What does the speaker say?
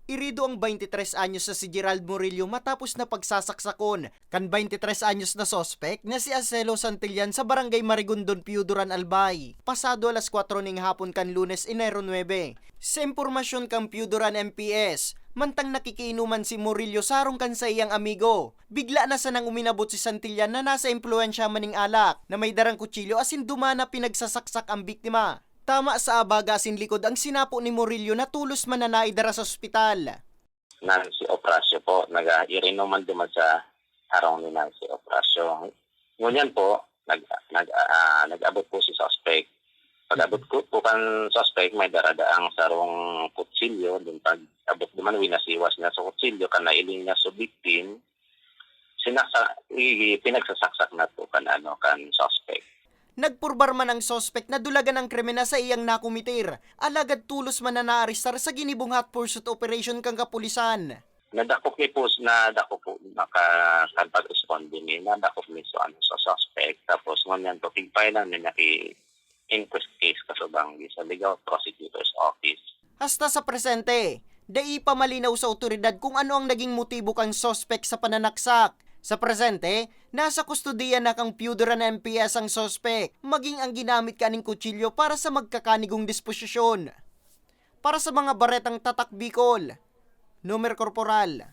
Irido ang 23 anyos na si Gerald Murillo matapos na pagsasaksakon kan 23 anyos na sospek na si Acelo Santillan sa barangay Marigondon, Piuduran, Albay. Pasado alas 4 ning hapon kan Lunes, Enero 9. Sa impormasyon kang Piuduran MPS, mantang nakikiinuman si Murillo sarong kan sa iyang amigo. Bigla na sanang uminabot si Santillan na nasa impluensya maning alak na may darang kutsilyo asin dumana pinagsasaksak ang biktima. Tama sa abaga asin likod ang sinapo ni Murillo na tulos man na naidara sa ospital. Nancy Oprasyo po, nag-irinuman duman sa harong ni Nancy Oprasyo. Ngunyan po, nag-abot po si suspect. Pag-abot po kan suspect, may daradaang sarong kutsilyo. Doon pag-abot naman, winasiwas niya sa kutsilyo, kan nailing niya sa victim, pinagsasaksak na po kan suspect. Nagpurbar man ang sospek na dulagan ng krimen na sa iyang nakumitir, alagad tulos man na naarestar sa ginibong hot pursuit operation kang kapulisan. Nadakop ni po, nakapag-responde ni, nadakop ni sa suspect, tapos ngunyan po, tigpailan ni naki-inquest case kasubang sa Legal Prosecutor's Office. Hasta sa presente, dai pa malinaw sa otoridad kung ano ang naging motibo kang sospek sa pananaksak. Sa presente, nasa kustodiya na kang Piuduran MPS ang sospek, maging ang ginamit kaning kutsilyo para sa magkakanigong disposisyon. Para sa mga baretang tatak Bicol, Nomer Corporal